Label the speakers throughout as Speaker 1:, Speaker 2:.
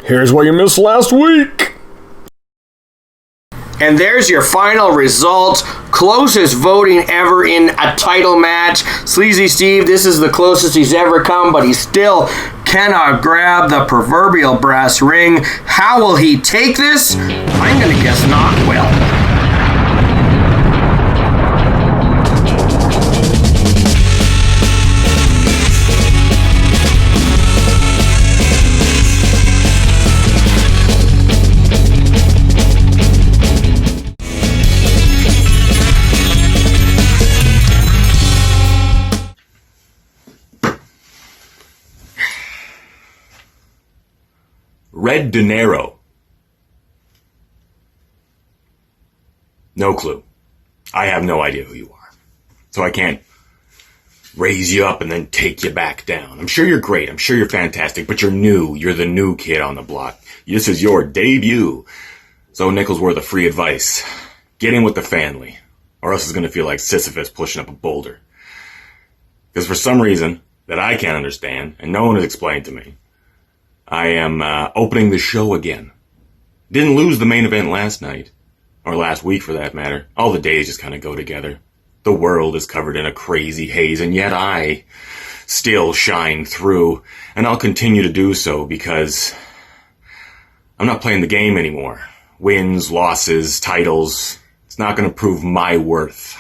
Speaker 1: Here's what you missed last week.
Speaker 2: And there's your final results. Closest voting ever in a title match. Sleazy Steve, this is the closest he's ever come, but he still cannot grab the proverbial brass ring. How will he take this? I'm going to guess not well.
Speaker 3: Red Denero. No clue. I have no idea who you are. So I can't raise you up and then take you back down. I'm sure you're great. I'm sure you're fantastic, but you're new. You're the new kid on the block. This is your debut. So nickel's worth of free advice. Get in with the family, or else it's going to feel like Sisyphus pushing up a boulder. Because for some reason that I can't understand, and no one has explained to me, I am opening the show again. Didn't lose the main event last night, or last week for that matter. All the days just kind of go together. The world is covered in a crazy haze, and yet I still shine through, and I'll continue to do so because I'm not playing the game anymore. Wins, losses, titles, it's not going to prove my worth.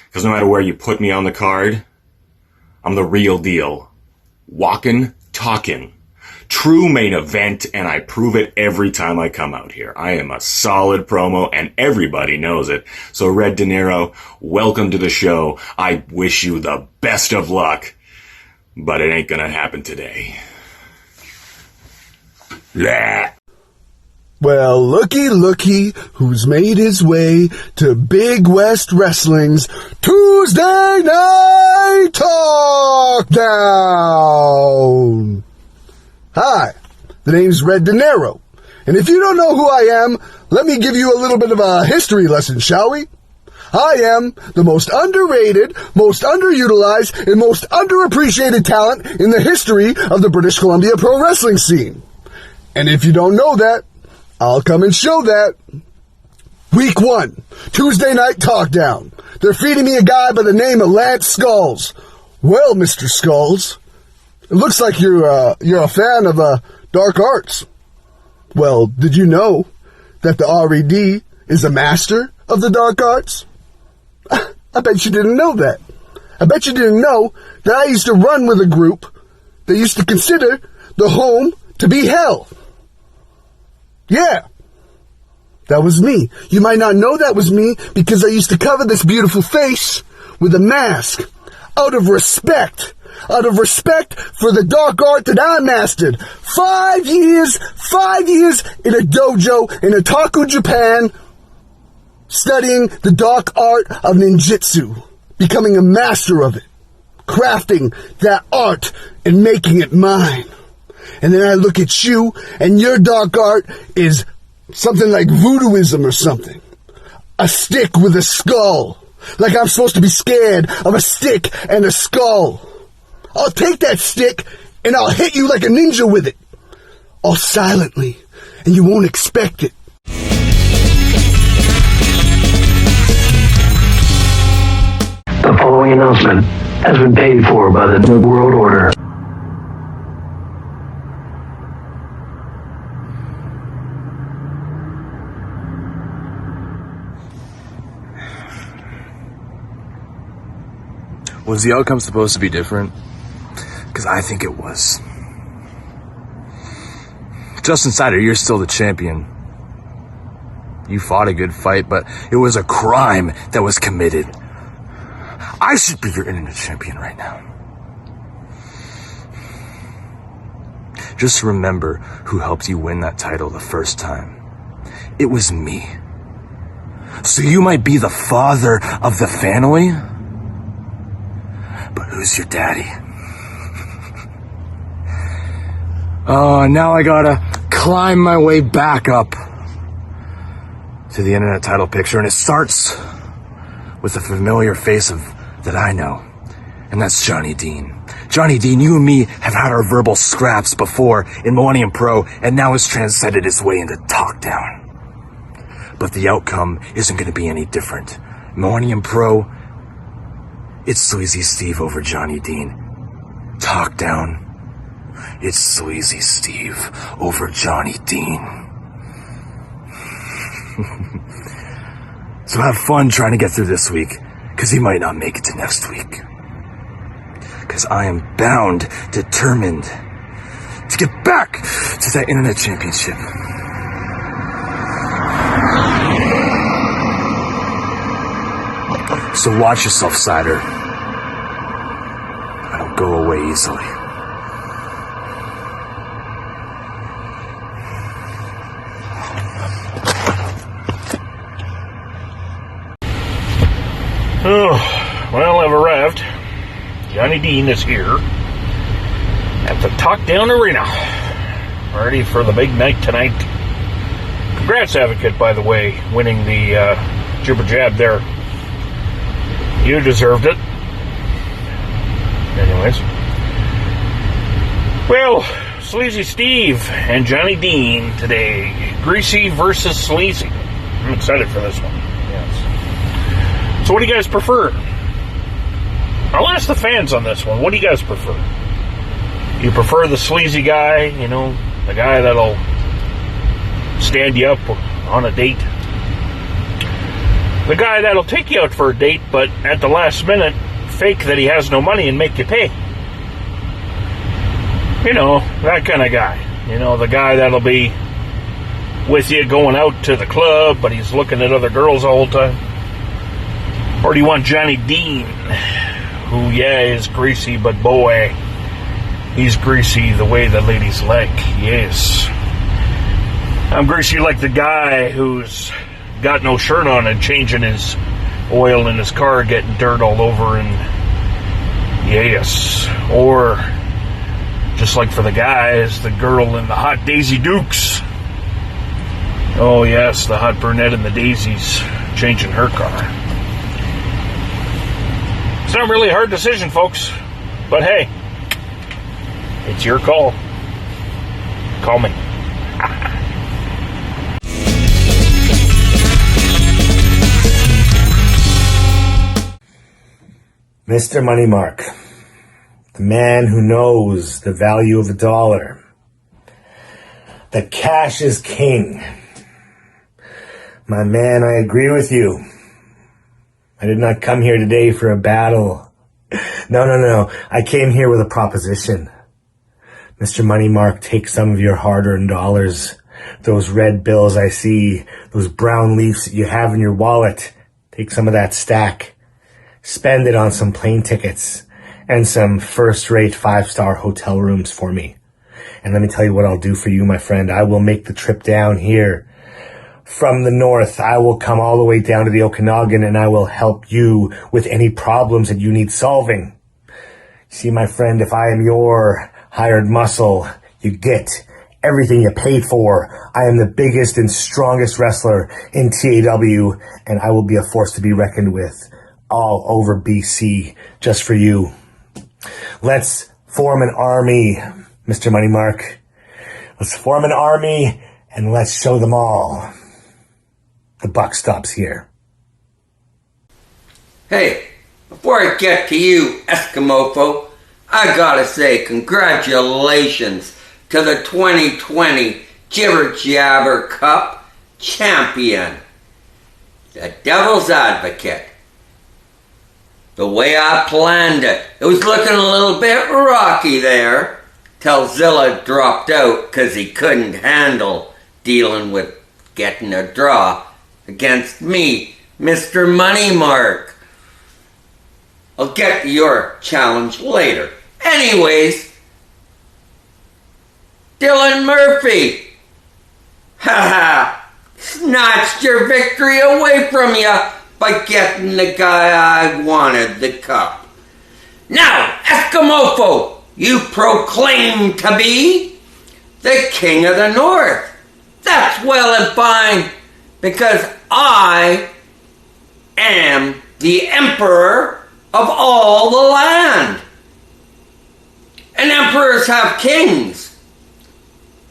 Speaker 3: Because no matter where you put me on the card, I'm the real deal. Walking, talking. True main event, and I prove it every time I come out here. I am a solid promo, and everybody knows it. So Red Denero, welcome to the show. I wish you the best of luck, but it ain't gonna happen today. Blah.
Speaker 4: Well, looky who's made his way to Big West Wrestling's Tuesday Night Talkdown. Hi, the name's Red Denero, and if you don't know who I am, let me give you a little bit of a history lesson, shall we? I am the most underrated, most underutilized, and most underappreciated talent in the history of the British Columbia pro wrestling scene. And if you don't know that, I'll come and show that. Week 1, Tuesday Night Talkdown. They're feeding me a guy by the name of Lance Skullz. Well, Mr. Skullz, it looks like you're a fan of dark arts. Well, did you know that the RED is a master of the dark arts? I bet you didn't know that. I bet you didn't know that I used to run with a group that used to consider the home to be hell. Yeah, that was me. You might not know that was me because I used to cover this beautiful face with a mask out of respect. Out of respect for the dark art that I mastered. 5 years in a dojo in Otaku, Japan, studying the dark art of ninjutsu, becoming a master of it, crafting that art and making it mine. And then I look at you, and your dark art is something like voodooism or something. A stick with a skull. Like I'm supposed to be scared of a stick and a skull. I'll take that stick, and I'll hit you like a ninja with it. All silently, and you won't expect it.
Speaker 5: The following announcement has been paid for by the New World Order.
Speaker 6: Was the outcome supposed to be different? Because I think it was. Justin Cider, you're still the champion. You fought a good fight, but it was a crime that was committed. I should be your internet champion right now. Just remember who helped you win that title the first time. It was me. So you might be the father of the family, but who's your daddy? Oh, now I gotta climb my way back up to the internet title picture, and it starts with a familiar face that I know, and that's Johnny Dean. Johnny Dean, you and me have had our verbal scraps before in Millennium Pro, and now it's transcended its way into TalkDown. But the outcome isn't going to be any different. Millennium Pro, it's Sleazy Steve over Johnny Dean. TalkDown, it's Sleazy Steve over Johnny Dean. So have fun trying to get through this week, because he might not make it to next week. Because I am bound, determined to get back to that internet championship. So watch yourself, Cider. I don't go away easily.
Speaker 1: Oh, well, I've arrived. Johnny Dean is here at the TalkDown Arena, ready for the big night tonight. Congrats, Advocate, by the way, winning the jibber jab there. You deserved it. Anyways. Well, Sleazy Steve and Johnny Dean today. Greasy versus Sleazy. I'm excited for this one. Yes. So what do you guys prefer? I'll ask the fans on this one. What do you guys prefer? You prefer the sleazy guy, you know, the guy that'll stand you up on a date? The guy that'll take you out for a date, but at the last minute, fake that he has no money and make you pay? You know, that kind of guy. You know, the guy that'll be with you going out to the club, but he's looking at other girls the whole time? Or do you want Johnny Dean, who, yeah, is greasy, but boy, he's greasy the way the ladies like, yes. I'm greasy like the guy who's got no shirt on and changing his oil in his car, getting dirt all over, and yes. Or, just like for the guys, the girl in the hot Daisy Dukes. Oh yes, the hot brunette in the Daisies changing her car. It's not really a hard decision, folks. But hey, it's your call. Call me.
Speaker 7: Mr. Money Mark, the man who knows the value of a dollar. That cash is king. My man, I agree with you. I did not come here today for a battle. No. I came here with a proposition. Mr. Money Mark, take some of your hard-earned dollars. Those red bills I see, those brown leaves that you have in your wallet. Take some of that stack. Spend it on some plane tickets and some first-rate 5-star hotel rooms for me. And let me tell you what I'll do for you, my friend. I will make the trip down here. From the north, I will come all the way down to the Okanagan and I will help you with any problems that you need solving. See, my friend, if I am your hired muscle, you get everything you paid for. I am the biggest and strongest wrestler in TAW, and I will be a force to be reckoned with all over BC just for you. Let's form an army, Mr. Money Mark. Let's form an army and let's show them all. The buck stops here.
Speaker 8: Hey, before I get to you, Eskimofo, I gotta say congratulations to the 2020 Jibber Jabber Cup champion, the Devil's Advocate. The way I planned it, it was looking a little bit rocky there, till Zilla dropped out because he couldn't handle dealing with getting a draw against me, Mr. Money Mark. I'll get to your challenge later. Anyways, Dylan Murphy, haha, snatched your victory away from you by getting the guy I wanted the cup. Now, Eskimofo, you proclaim to be the King of the North. That's well and fine, because I am the Emperor of all the land. and emperors have kings.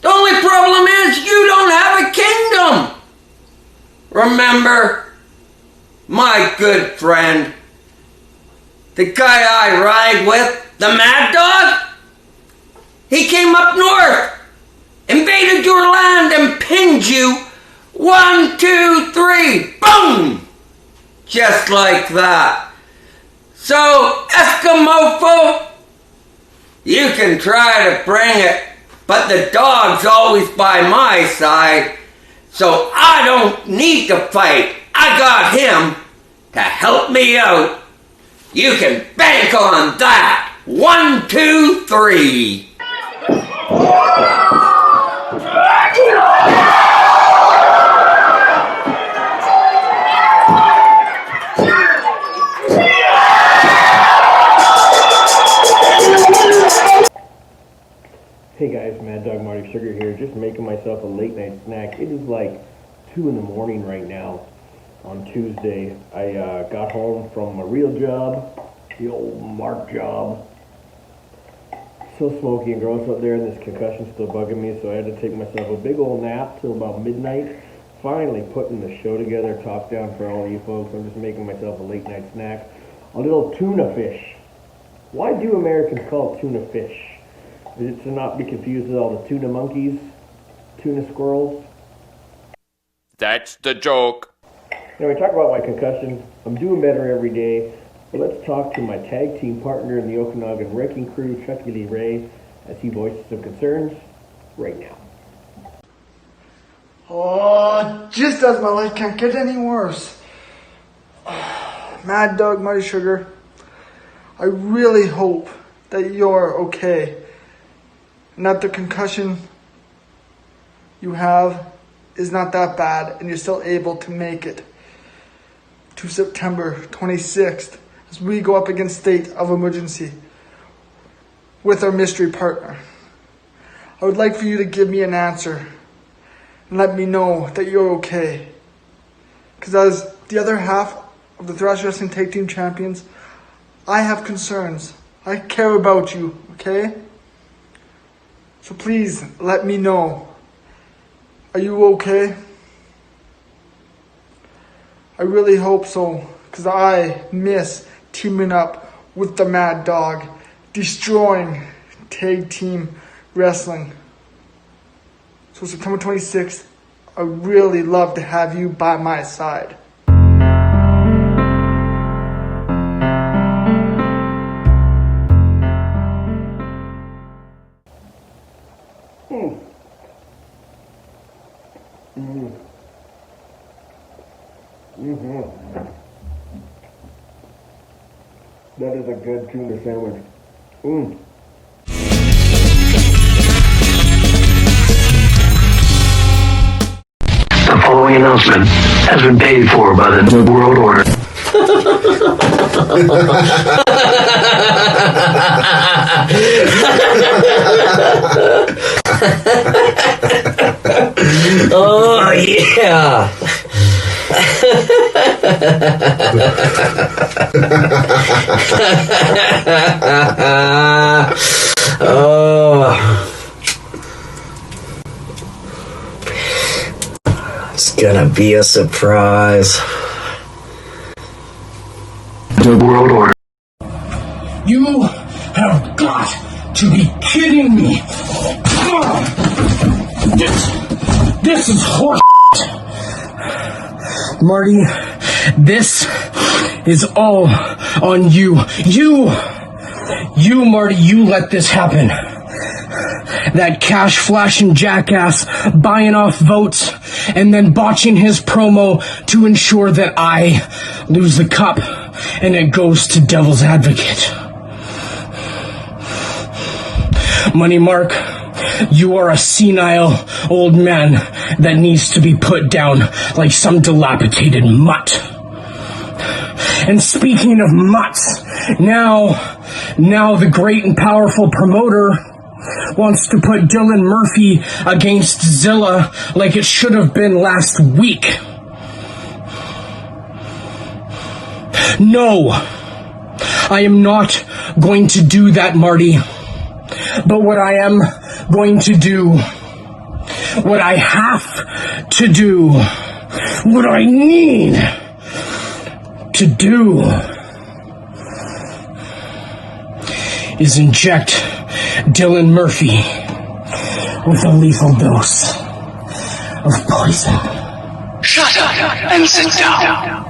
Speaker 8: The only problem is you don't have a kingdom. Remember, my good friend, the guy I ride with, the Mad Dog? He came up north, invaded your land, and pinned you 1, 2, 3, boom! Just like that. So, Eskimofo, you can try to bring it, but the dog's always by my side, so I don't need to fight. I got him to help me out. You can bank on that. 1, 2, 3.
Speaker 9: Hey guys, Mad Dog Marty Sugar here, just making myself a late night snack. It is like 2 in the morning right now on Tuesday. I got home from a real job, the old Mark job. So smoky and gross up there, and this concussion's still bugging me, so I had to take myself a big old nap till about midnight. Finally putting the show together, TalkDown for all you folks. I'm just making myself a late night snack. A little tuna fish. Why do Americans call it tuna fish? Is it to not be confused with all the tuna monkeys, tuna squirrels?
Speaker 10: That's the joke.
Speaker 9: Anyway, talk about my concussion. I'm doing better every day. But let's talk to my tag team partner in the Okanagan Wrecking Crew, Chucky Lee Ray, as he voices some concerns right now.
Speaker 11: Oh, just as my life can't get any worse. Mad Dog Marty Sugar, I really hope that you're okay. And that the concussion you have is not that bad and you're still able to make it to September 26th as we go up against state of emergency with our mystery partner. I would like for you to give me an answer and let me know that you're okay. Because as the other half of the Thrash Wrestling Tag Team Champions, I have concerns. I care about you, okay? So please let me know. Are you okay? I really hope so, because I miss teaming up with the Mad Dog, destroying tag team wrestling. So September 26th, I really love to have you by my side.
Speaker 9: That is a good tuna sandwich.
Speaker 5: The following announcement has been paid for by the New World Order.
Speaker 2: Oh, yeah. Oh. It's gonna be a surprise.
Speaker 5: The World Order.
Speaker 12: You have got to be kidding me. This is horse. Marty, this is all on you. You, Marty, you let this happen. That cash flashing jackass buying off votes and then botching his promo to ensure that I lose the cup and it goes to Devil's Advocate. Money Mark, you are a senile old man that needs to be put down like some dilapidated mutt. And speaking of mutts, now the great and powerful promoter wants to put Dylan Murphy against Zilla like it should have been last week. No, I am not going to do that, Marty. But what I am going to do, what I have to do, what I need to do is inject Dylan Murphy with a lethal dose of poison.
Speaker 13: Shut up and sit down.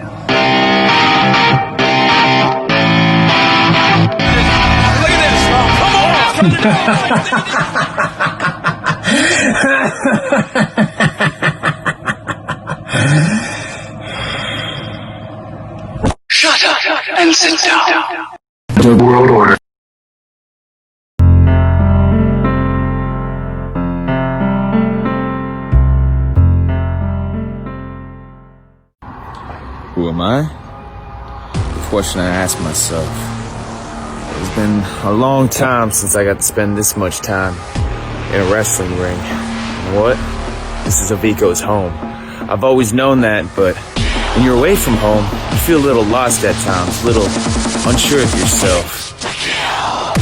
Speaker 10: Look at this!
Speaker 13: Shut up and sit down.
Speaker 5: The world order.
Speaker 14: Who am I? The question I ask myself. It's been a long time since I got to spend this much time in a wrestling ring. You know what? This is Haviko's home. I've always known that, but when you're away from home, you feel a little lost at times, a little unsure of yourself.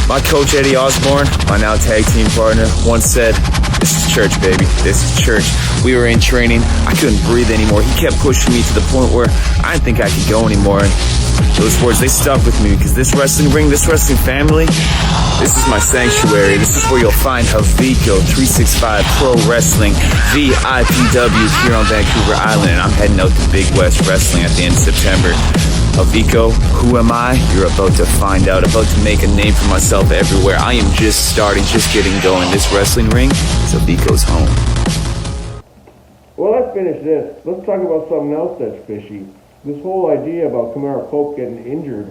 Speaker 14: My coach Eddie Osborne, my now tag team partner, once said, "This is church, baby. This is church." We were in training. I couldn't breathe anymore. He kept pushing me to the point where I didn't think I could go anymore. And those words, they stuck with me because this wrestling ring, this wrestling family, this is my sanctuary. This is where you'll find Haviko 365 Pro Wrestling VIPW here on Vancouver Island. And I'm heading out to Big West Wrestling at the end of September. Haviko, who am I? You're about to find out. About to make a name for myself everywhere. I am just starting, just getting going. This wrestling ring is Haviko's home.
Speaker 9: Well, let's finish this. Let's talk about something else that's fishy. This whole idea about Camaro Cope getting injured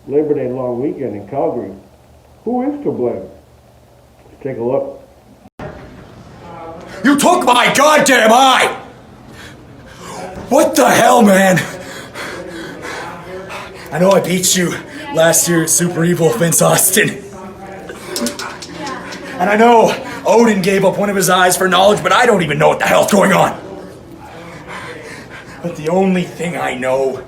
Speaker 9: Labor Day long weekend in Calgary. Who is to blame? Let's take a look.
Speaker 6: You took my goddamn eye! What the hell, man? I know I beat you last year at Super Evil Vince Austin. And I know Odin gave up one of his eyes for knowledge, but I don't even know what the hell's going on. But the only thing I know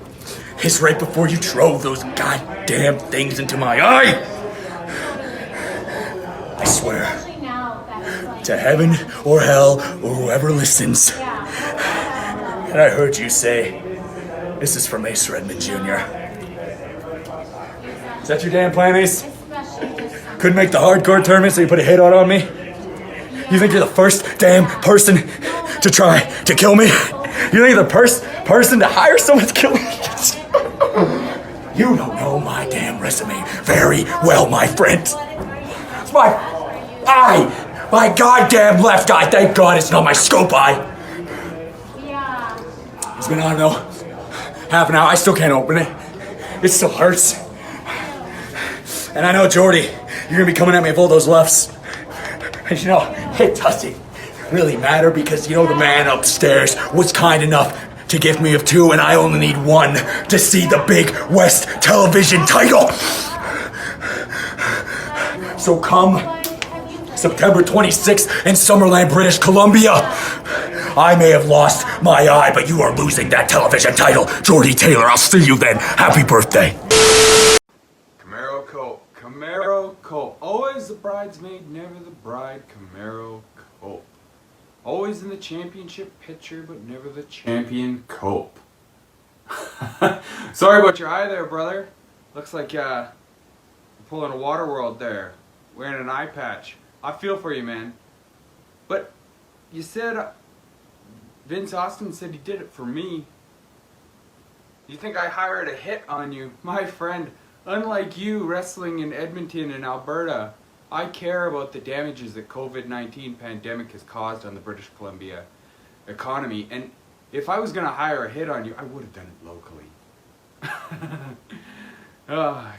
Speaker 6: is right before you drove those goddamn things into my eye, I swear to heaven or hell or whoever listens, and I heard you say, "This is from Ace Redmann Jr." Is that your damn plan, Ace? Couldn't make the hardcore tournament, so you put a hit out on me? You think you're the first damn person to try to kill me? You think you're the person to hire someone to kill me? You don't know my damn resume very well, my friend. It's my eye! My goddamn left eye! Thank God it's not my scope eye! It's been, I don't know, half an hour. I still can't open it. It still hurts. And I know, Jordie, you're gonna be coming at me with all those lefts. And you know, it doesn't really matter because, you know, the man upstairs was kind enough to give me of two, and I only need one to see the Big West television title. So come September 26th in Summerland, British Columbia, I may have lost my eye, but you are losing that television title. Jordie Taylor, I'll see you then. Happy birthday.
Speaker 15: Camaro Cope. Camaro Cope. Always the bridesmaid, never the bride. Camaro Cope. Always in the championship picture, but never the champion Cope. Sorry about your eye there, brother. Looks like you're pulling a Waterworld there. Wearing an eye patch. I feel for you, man. But you said Vince Austin said he did it for me. You think I hired a hit on you? My friend, unlike you wrestling in Edmonton and Alberta, I care about the damages that COVID-19 pandemic has caused on the British Columbia economy. And if I was going to hire a hit on you, I would have done it locally.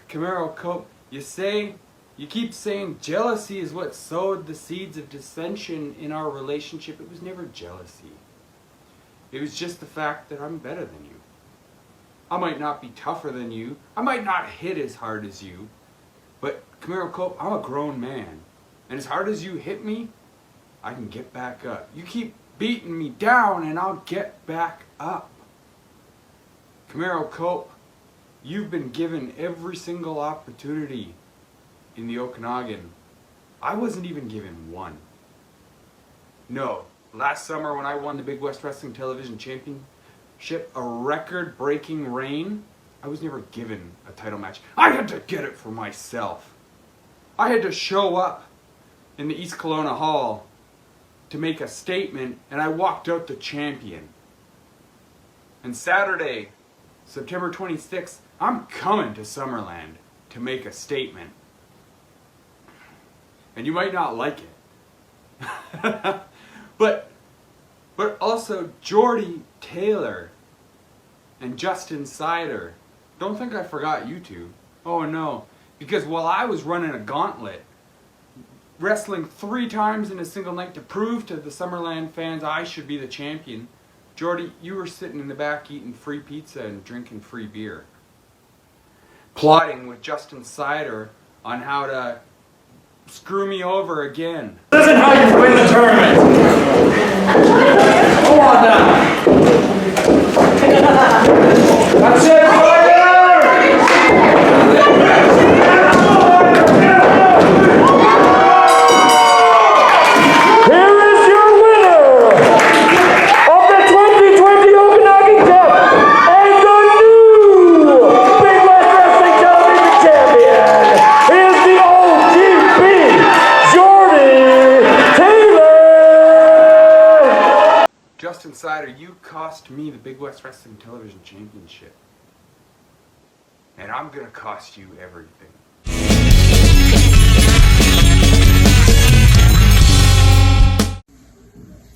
Speaker 15: Camaro Cope, you keep saying jealousy is what sowed the seeds of dissension in our relationship. It was never jealousy. It was just the fact that I'm better than you. I might not be tougher than you. I might not hit as hard as you. But Camaro Cope, I'm a grown man. And as hard as you hit me, I can get back up. You keep beating me down and I'll get back up. Camaro Cope, you've been given every single opportunity in the Okanagan. I wasn't even given one. No, last summer when I won the Big West Wrestling Television Championship, a record-breaking reign, I was never given a title match. I had to get it for myself. I had to show up in the East Kelowna Hall to make a statement, and I walked out the champion. And Saturday, September 26th, I'm coming to Summerland to make a statement. And you might not like it. but also Jordie Taylor and Justin Cider. Don't think I forgot you two. Oh no. Because while I was running a gauntlet, wrestling 3 times in a single night to prove to the Summerland fans I should be the champion, Jordie, you were sitting in the back eating free pizza and drinking free beer. Plotting with Justin Cider on how to screw me over again.
Speaker 10: This isn't how you win the tournament. Go on now. That's it, Cider! Here is your winner of the 2020 Okanagan Cup and the new Big West Wrestling Television Champion is the OGP, Jordie Taylor!
Speaker 15: Justin Cider, you cost me the Big West Wrestling Television Championship. And I'm gonna cost you everything.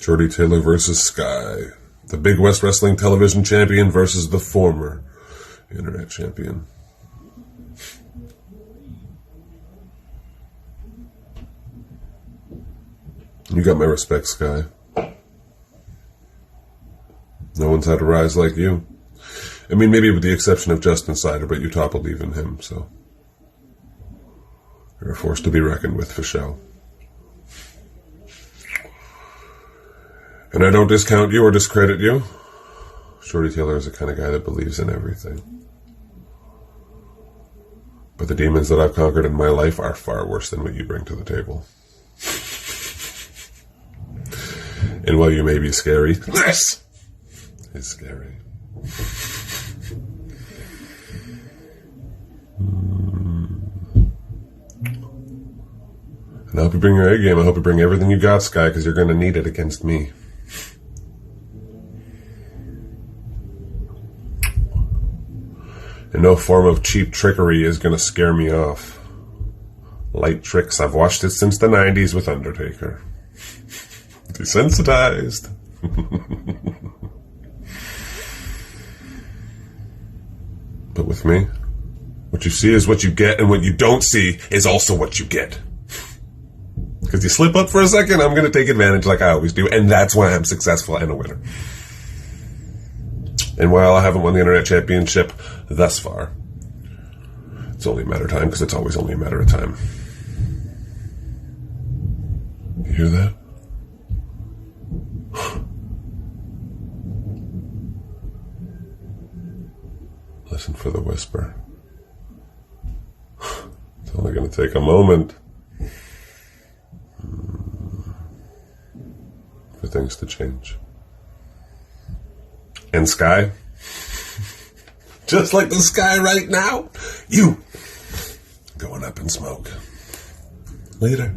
Speaker 16: Jordie Taylor versus Skye. The Big West Wrestling Television Champion versus the former Internet Champion. You got my respect, Skye. No one's had a rise like you. I mean, maybe with the exception of Justin Cider, but you toppled even him, so you're a force to be reckoned with for show. And I don't discount you or discredit you. Jordie Taylor is the kind of guy that believes in everything. But the demons that I've conquered in my life are far worse than what you bring to the table. And while you may be scary, this is scary. And I hope you bring your A game. I hope you bring everything you got, Skye, because you're going to need it against me. And no form of cheap trickery is going to scare me off. Light tricks, I've watched it since the 90s with Undertaker. Desensitized. But with me, what you see is what you get, and what you don't see is also what you get. Because you slip up for a second, I'm going to take advantage like I always do, and that's why I'm successful and a winner. And while I haven't won the Internet Championship thus far, it's only a matter of time, because it's always only a matter of time. You hear that? Listen for the whisper. It's only going to take a moment for things to change. And Skye, just like the sky right now, you going up in smoke. Later.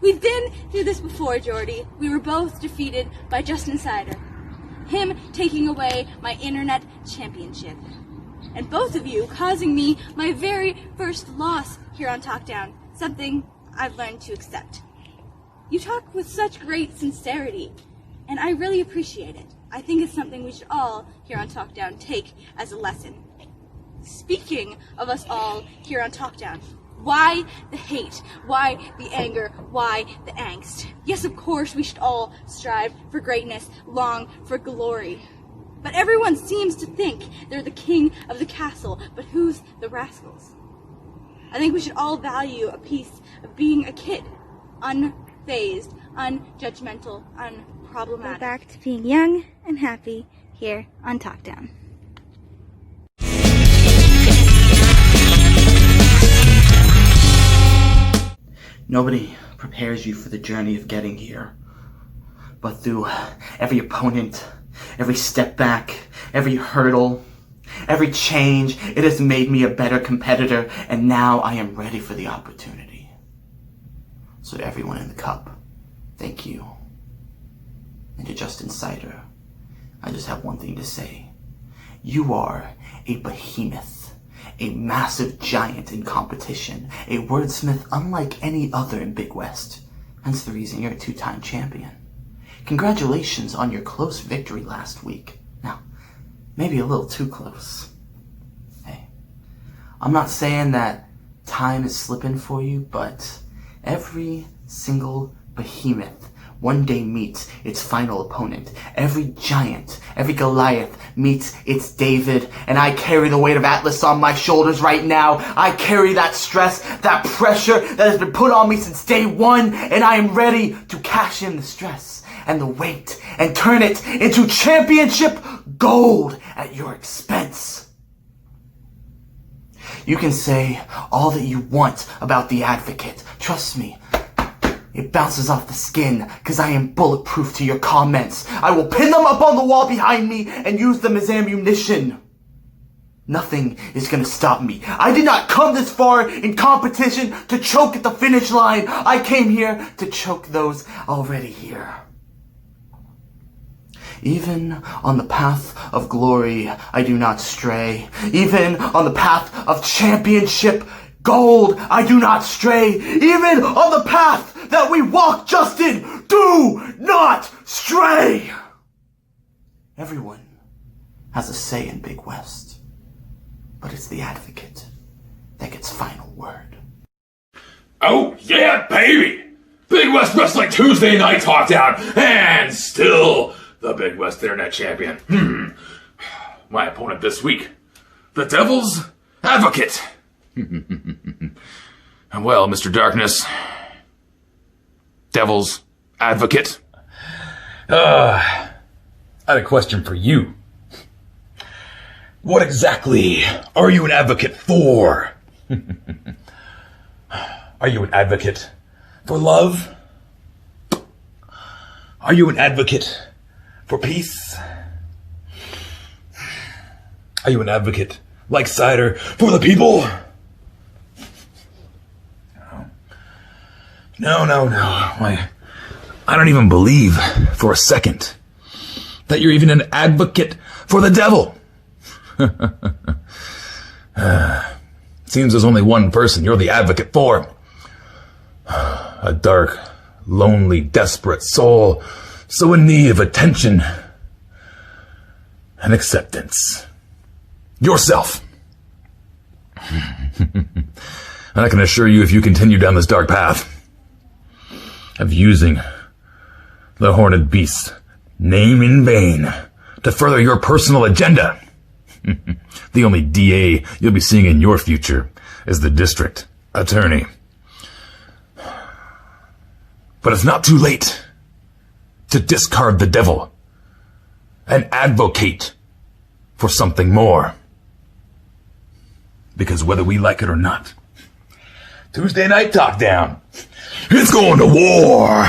Speaker 17: We've been through this before, Jordie. We were both defeated by Justin Cider. Him taking away my internet championship. And both of you causing me my very first loss here on TalkDown. Something I've learned to accept. You talk with such great sincerity, and I really appreciate it. I think it's something we should all here on TalkDown take as a lesson. Speaking of us all here on TalkDown, why the hate? Why the anger? Why the angst? Yes, of course, we should all strive for greatness, long for glory. But everyone seems to think they're the king of the castle, but who's the rascals? I think we should all value a piece of being a kid, unfazed, unjudgmental, unproblematic.
Speaker 18: Go back to being young and happy here on TalkDown.
Speaker 19: Nobody prepares you for the journey of getting here. But through every opponent, every step back, every hurdle, every change, it has made me a better competitor, and now I am ready for the opportunity. So to everyone in the cup, thank you. And to Justin Cider, I just have one thing to say. You are a behemoth, a massive giant in competition, a wordsmith unlike any other in Big West. Hence the reason you're a 2-time champion. Congratulations on your close victory last week. Now, maybe a little too close. Hey, I'm not saying that time is slipping for you, but every single behemoth one day meets its final opponent. Every giant, every Goliath meets its David, and I carry the weight of Atlas on my shoulders right now. I carry that stress, that pressure that has been put on me since day one, and I am ready to cash in the stress and the weight and turn it into championship gold at your expense. You can say all that you want about the Advocate. Trust me, it bounces off the skin, because I am bulletproof to your comments. I will pin them up on the wall behind me and use them as ammunition. Nothing is gonna stop me. I did not come this far in competition to choke at the finish line. I came here to choke those already here. Even on the path of glory, I do not stray. Even on the path of championship gold, I do not stray. Even on the path that we walk, Justin, do not stray. Everyone has a say in Big West, but it's the Advocate that gets final word.
Speaker 20: Oh yeah, baby! Big West Wrestling Tuesday Night TalkDown, and still the Big West Internet Champion. My opponent this week, the Devil's Advocate. Well, Mr. Darkness, Devil's Advocate, I had a question for you. What exactly are you an advocate for? Are you an advocate for love? Are you an advocate for peace? Are you an advocate, like Cider, for the people? No. I don't even believe for a second that you're even an advocate for the devil. Seems there's only one person you're the advocate for. A dark, lonely, desperate soul, so in need of attention and acceptance. Yourself. And I can assure you, if you continue down this dark path of using the Horned Beast's name in vain to further your personal agenda, the only DA you'll be seeing in your future is the district attorney. But it's not too late to discard the devil and advocate for something more. Because whether we like it or not, Tuesday Night TalkDown, it's going to war!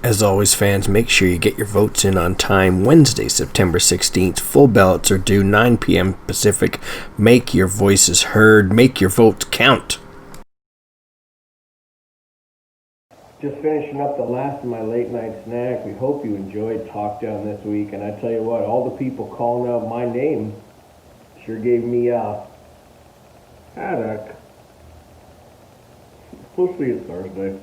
Speaker 2: As always, fans, make sure you get your votes in on time. Wednesday, September 16th. Full ballots are due 9 p.m. Pacific. Make your voices heard. Make your votes count.
Speaker 9: Just finishing up the last of my late night snack. We hope you enjoyed TalkDown this week. And I tell you what, all the people calling out my name sure gave me a headache. We'll see you Thursday.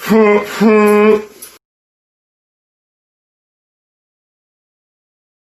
Speaker 10: Huh.